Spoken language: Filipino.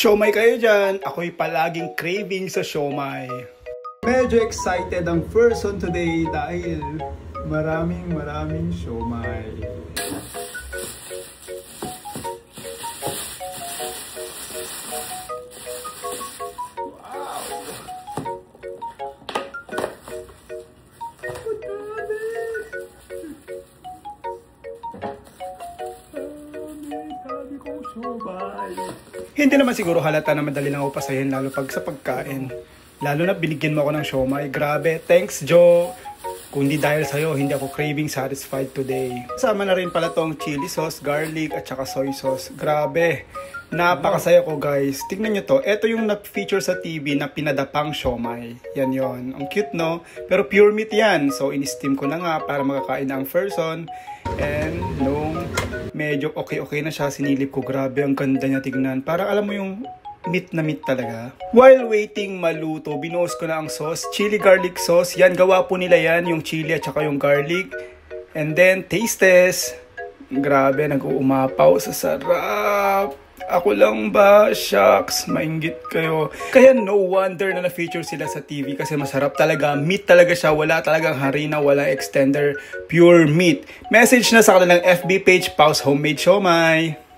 Siomai kayo dyan! Ako'y palaging craving sa siomai. Medyo excited ang person today dahil maraming siomai. Hindi naman siguro halata na madali lang ako pasahin lalo pag sa pagkain. Lalo na binigyan mo ako ng siomai. Grabe. Thanks, Joe. Kung hindi dahil sa'yo, hindi ako craving satisfied today. Kasama na rin pala tong chili sauce, garlic, at saka soy sauce. Grabe. Napakasaya ko, guys. Tignan nyo to. Ito yung na-feature sa TV na pinadapang siomai. Yan yon. Ang cute, no? Pero pure meat yan. So, in-steam ko na nga para makakain na ang person. And nung medyo okay na siya, sinilip ko. Grabe, ang ganda niya tignan. Parang alam mo yung meat na meat talaga. While waiting maluto, binuhos ko na ang sauce. Chili garlic sauce. Yan, gawa po nila yan. Yung chili at saka yung garlic. And then, taste test. Grabe, nag-uumapaw sa sarap. Ako lang ba? Shucks, mainggit kayo. Kaya no wonder na na-feature sila sa TV kasi masarap talaga. Meat talaga siya. Wala talagang harina, wala extender. Pure meat. Message na sa kanilang FB page, Pau's Homemade Siomai.